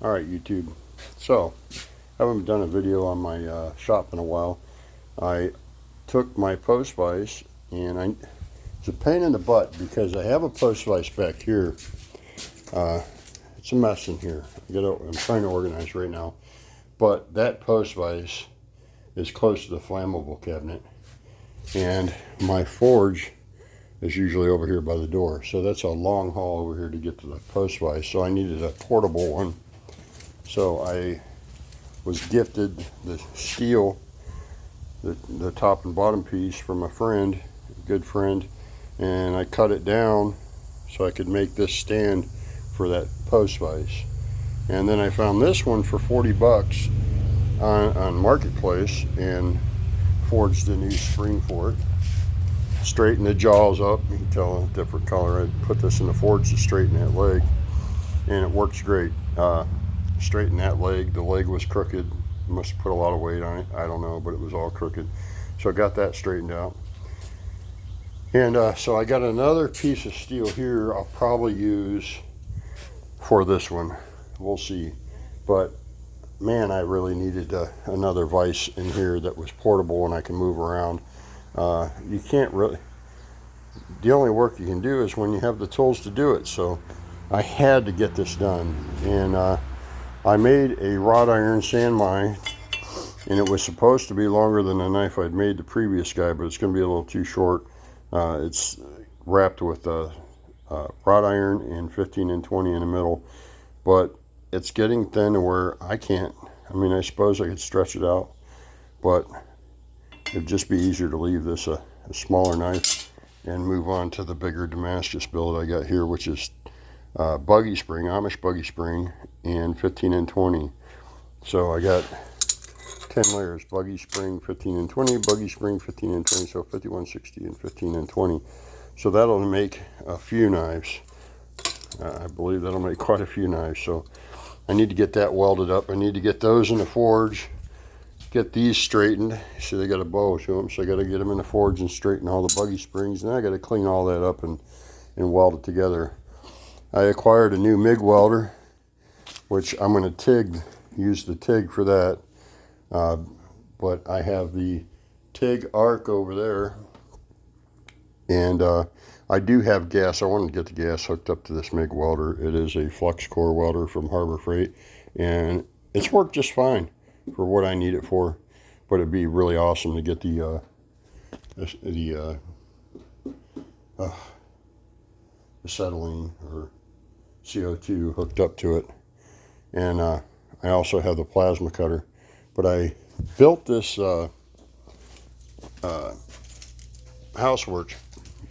Alright, YouTube. So, I haven't done a video on my shop in a while. I took my post vise and it's a pain in the butt because I have a post vise back here. It's a mess in here. I'm trying to organize right now. But that post vise is close to the flammable cabinet. And my forge is usually over here by the door. So that's a long haul over here to get to the post vise. So I needed a portable one. So I was gifted the steel, the top and bottom piece from a friend, a good friend, and I cut it down so I could make this stand for that post vise. And then I found this one for 40 bucks on Marketplace and forged a new spring for it. Straighten the jaws up, you can tell a different color. I put this in the forge to straighten that leg, and it works great. Straighten that leg. The leg was crooked. Must have put a lot of weight on it. I don't know, but it was all crooked. So I got that straightened out. And so I got another piece of steel here I'll probably use for this one. We'll see. But man, I really needed another vise in here that was portable and I can move around. You can't really, the only work you can do is when you have the tools to do it. So I had to get this done. And I made a wrought iron sand mine, and it was supposed to be longer than the knife I'd made the previous guy, but it's going to be a little too short. It's wrapped with wrought iron and 15 and 20 in the middle, but it's getting thin to where I can't. I mean, I suppose I could stretch it out, but it'd just be easier to leave this a smaller knife and move on to the bigger Damascus build I got here, which is buggy spring, Amish buggy spring, and 15 and 20. So I got 10 layers, buggy spring, 15 and 20, buggy spring, 15 and 20, so 5160 and 15 and 20. So that'll make a few knives. I believe that'll make quite a few knives. So I need to get that welded up. I need to get those in the forge, get these straightened. See, they got a bow to them, so I got to get them in the forge and straighten all the buggy springs. And then I got to clean all that up and weld it together. I acquired a new MIG welder, which I'm going to use the TIG for that. But I have the TIG arc over there, and I do have gas. I wanted to get the gas hooked up to this MIG welder. It is a flux core welder from Harbor Freight, and it's worked just fine for what I need it for. But it'd be really awesome to get the acetylene or CO2 hooked up to it. And I also have the plasma cutter. But I built this Housework.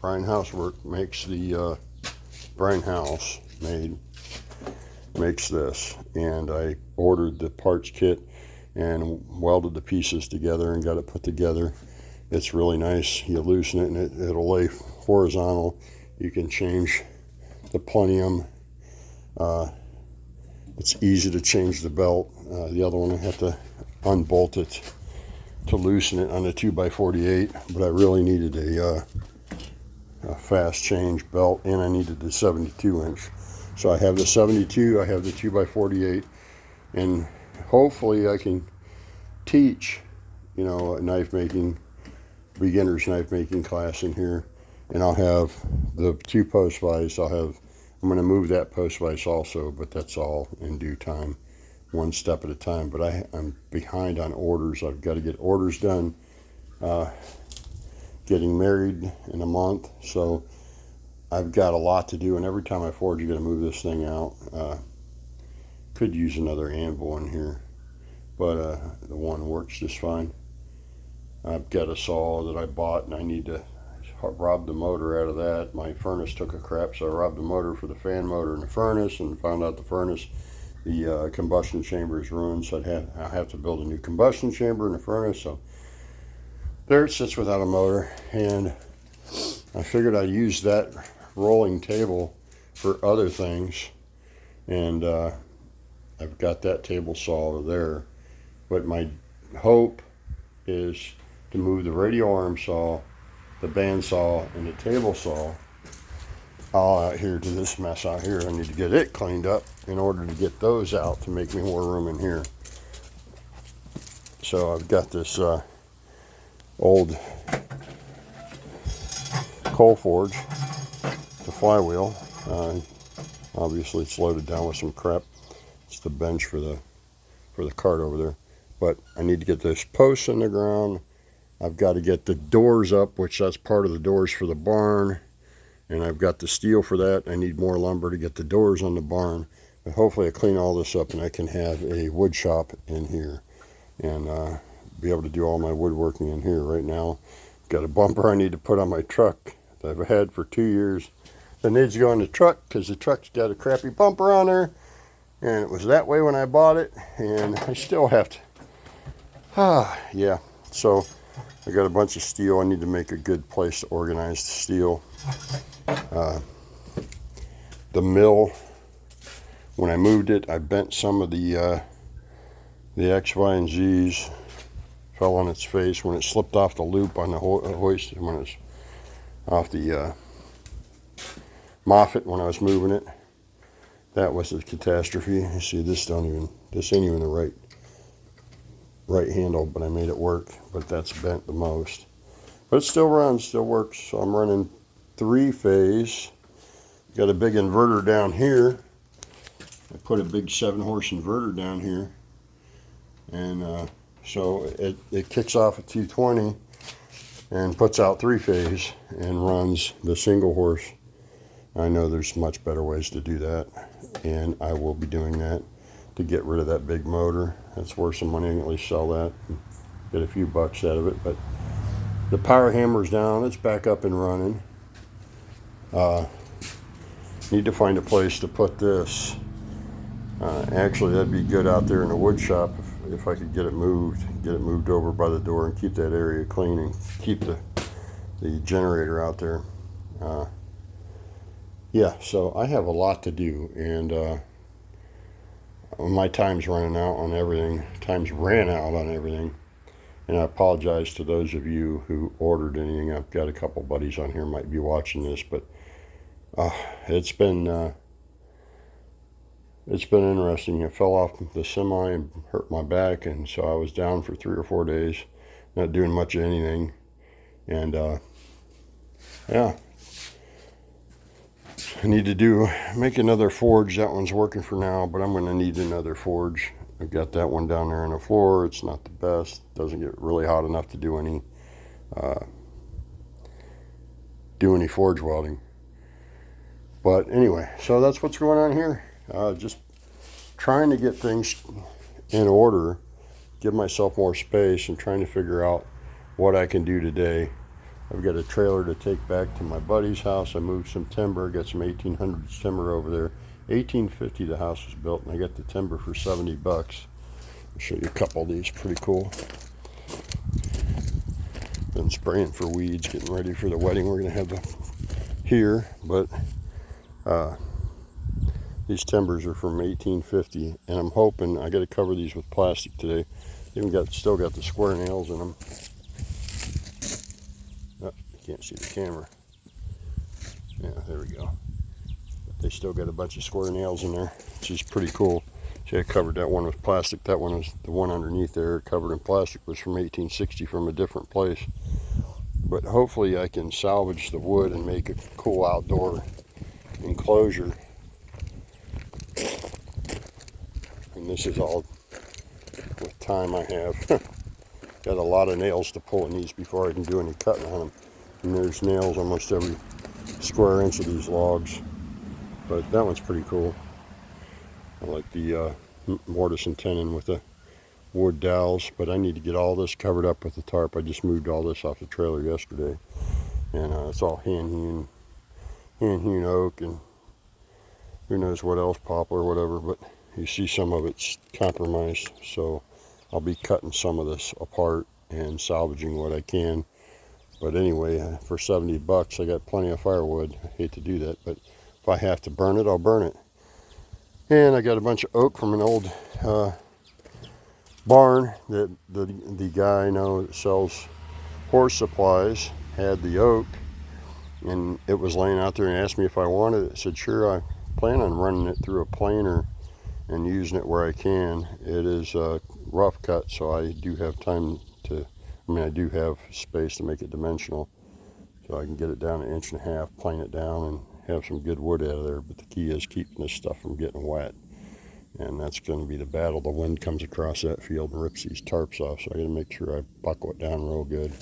Brian Housework makes the Brian House makes this, and I ordered the parts kit and welded the pieces together and got it put together. It's really nice. You loosen it and it'll lay horizontal. You can change the plenum. It's easy to change the belt. The other one I have to unbolt it to loosen it on a 2x48, but I really needed a fast change belt, and I needed the 72 inch. So I have the 72, I have the 2x48, and hopefully I can teach, a knife making, beginner's knife making class in here, and I'll have the two post vise. I'm going to move that post vise also, but that's all in due time, one step at a time. But I'm behind on orders. I've got to get orders done. Getting married in a month, so I've got a lot to do, and every time I forge, you got to move this thing out. Could use another anvil in here, but the one works just fine. I've got a saw that I bought, and I need to rob the motor out of that. My furnace took a crap, so I robbed the motor for the fan motor in the furnace, and found out the furnace, the combustion chamber is ruined, so I have to build a new combustion chamber in the furnace. So there it sits without a motor, and I figured I'd use that rolling table for other things, and I've got that table saw there. But my hope is to move the radial arm saw, the band saw, and the table saw all out here to this mess out here. I need to get it cleaned up in order to get those out to make me more room in here. So I've got this old coal forge, the flywheel. Obviously it's loaded down with some crap. It's the bench for the cart over there. But I need to get this post in the ground. I've got to get the doors up, which that's part of the doors for the barn. And I've got the steel for that. I need more lumber to get the doors on the barn. But hopefully I clean all this up and I can have a wood shop in here and be able to do all my woodworking in here. Right now, got a bumper I need to put on my truck that I've had for 2 years. That needs to go in the truck because the truck's got a crappy bumper on there. And it was that way when I bought it. And I still have to, yeah. So I got a bunch of steel. I need to make a good place to organize the steel. The mill, when I moved it, I bent some of the X, Y, and Z's. Fell on its face when it slipped off the loop on the hoist, when it was off the Moffett when I was moving it. That was a catastrophe. You see, this ain't even the right handle, but I made it work. But that's bent the most. But it still runs, still works. So I'm running 3-phase. Got a big inverter down here. I put a big 7-horse inverter down here. And so it kicks off at 220 and puts out 3-phase and runs the single horse. I know there's much better ways to do that. And I will be doing that to get rid of that big motor. That's worth some money. I can at least sell that and get a few bucks out of it. But the power hammer's down. It's back up and running. Need to find a place to put this. Actually, that'd be good out there in the wood shop if I could get it moved over by the door and keep that area clean and keep the generator out there. Yeah, so I have a lot to do, and my time's running out on everything. Time's ran out on everything. And I apologize to those of you who ordered anything. I've got a couple buddies on here might be watching this, but it's been interesting. I fell off the semi and hurt my back, and so I was down for 3 or 4 days, not doing much of anything. And yeah, I need to make another forge. That one's working for now, but I'm going to need another forge. I've got that one down there on the floor. It's not the best. Doesn't get really hot enough to do any forge welding. But anyway, so that's what's going on here. Just trying to get things in order, give myself more space, and trying to figure out what I can do today. I've got a trailer to take back to my buddy's house. I moved some timber, got some 1800s timber over there. 1850 the house was built, and I got the timber for 70 bucks. I'll show you a couple of these, pretty cool. Been spraying for weeds, getting ready for the wedding we're gonna have here, but these timbers are from 1850, and I'm hoping I got to cover these with plastic today. Still got the square nails in them. Oh, you can't see the camera. Yeah, there we go. But they still got a bunch of square nails in there, which is pretty cool. See, I covered that one with plastic. That one was the one underneath there, covered in plastic, was from 1860 from a different place. But hopefully I can salvage the wood and make a cool outdoor enclosure. And this is all with time I have. Got a lot of nails to pull in these before I can do any cutting on them. And there's nails almost every square inch of these logs. But that one's pretty cool. I like the mortise and tenon with the wood dowels, but I need to get all this covered up with the tarp. I just moved all this off the trailer yesterday, and it's all hand hewn oak and who knows what else, poplar or whatever, but you see some of it's compromised, so I'll be cutting some of this apart and salvaging what I can. But anyway, for 70 bucks I got plenty of firewood. I hate to do that, but if I have to burn it, I'll burn it. And I got a bunch of oak from an old barn that the guy I know that sells horse supplies had the oak, and it was laying out there and asked me if I wanted it. I said, sure, I plan on running it through a planer and using it where I can. It is a rough cut, so I do have time to, I do have space to make it dimensional, so I can get it down 1.5 inches, plane it down, and have some good wood out of there. But the key is keeping this stuff from getting wet, and that's going to be the battle. The wind comes across that field and rips these tarps off, so I got to make sure I buckle it down real good.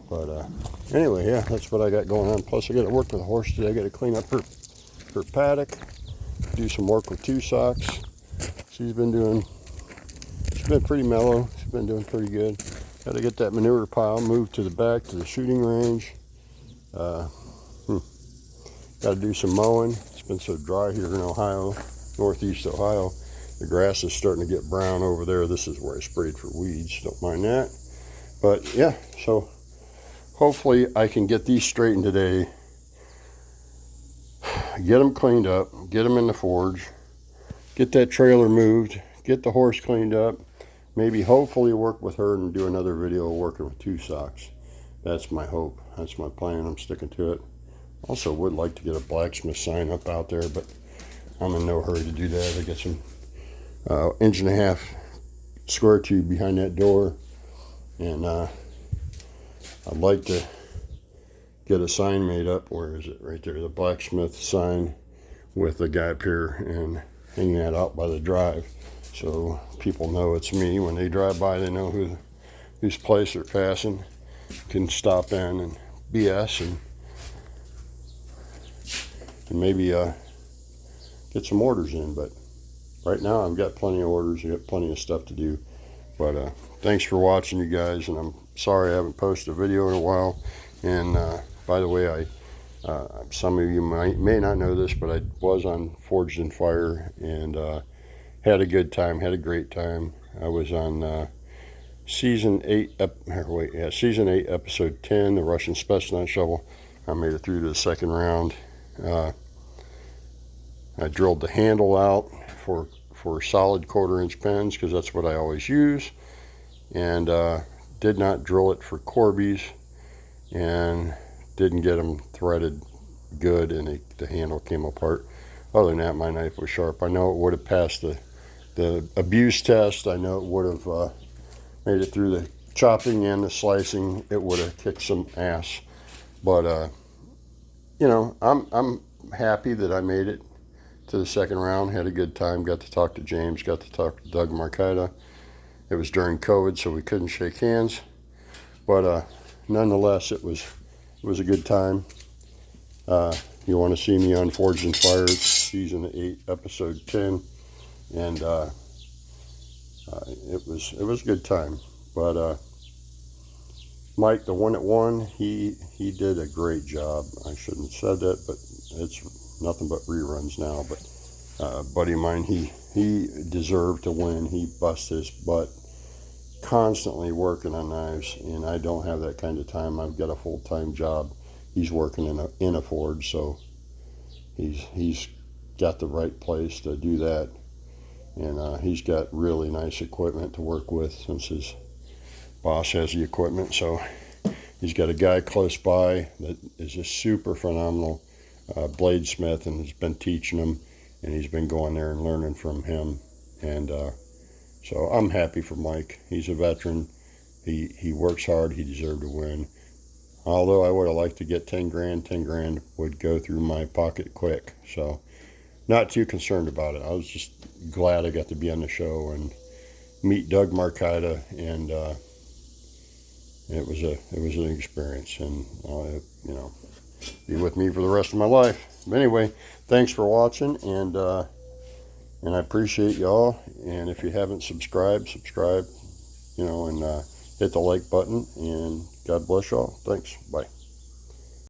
But anyway, yeah, that's what I got going on. Plus I got to work with the horse today. I got to clean up her paddock, do some work with 2 socks. She's been pretty mellow. She's been doing pretty good. Got to get that manure pile moved to the back to the shooting range. Got to do some mowing. It's been so dry here in Ohio, northeast Ohio. The grass is starting to get brown over there. This is where I sprayed for weeds. Don't mind that. But yeah, so hopefully I can get these straightened today. Get them cleaned up. Get them in the forge. Get that trailer moved, get the horse cleaned up, maybe hopefully work with her and do another video working with 2 socks. That's my hope. That's my plan. I'm sticking to it. Also would like to get a blacksmith sign up out there, but I'm in no hurry to do that. I got some 1.5 inch square tube behind that door, and I'd like to get a sign made up. Where is it? Right there, the blacksmith sign with the guy up here, and hang that out by the drive so people know it's me. When they drive by, they know whose place they're passing, can stop in and BS and maybe get some orders in. But right now I've got plenty of orders. I've got plenty of stuff to do. But thanks for watching, you guys, and I'm sorry I haven't posted a video in a while. And by the way, some of you may not know this, but I was on Forged in Fire, and had a good time, had a great time. I was on season 8, episode 10, the Russian Special Shovel. I made it through to the 2nd round. I drilled the handle out for solid 1/4 inch pins, because that's what I always use, and did not drill it for Corby's, and didn't get them threaded good, and the handle came apart. Other than that, my knife was sharp. I know it would have passed the abuse test. I know it would have made it through the chopping and the slicing. It would have kicked some ass. But you know, I'm happy that I made it to the 2nd round. Had a good time. Got to talk to James. Got to talk to Doug Marcaida. It was during COVID, so we couldn't shake hands. But nonetheless, it was a good time. You want to see me on Forged in Fire, season 8, episode 10, and it was a good time. But Mike, the one that won, he did a great job. I shouldn't have said that, but it's nothing but reruns now. But a buddy of mine, he deserved to win. He busted his butt constantly working on knives, and I don't have that kind of time. I've got a full-time job. He's working in a forge, so he's got the right place to do that, and he's got really nice equipment to work with, since his boss has the equipment. So he's got a guy close by that is a super phenomenal bladesmith, and has been teaching him, and he's been going there and learning from him. And so I'm happy for Mike. He's a veteran. He works hard. He deserved to win. Although I would have liked to get 10 grand, 10 grand would go through my pocket quick. So not too concerned about it. I was just glad I got to be on the show and meet Doug Marcaida, and it was an experience, and you know, be with me for the rest of my life. But anyway, thanks for watching, and I appreciate y'all. And if you haven't subscribed, subscribe, you know, and hit the like button, and God bless y'all. Thanks. Bye.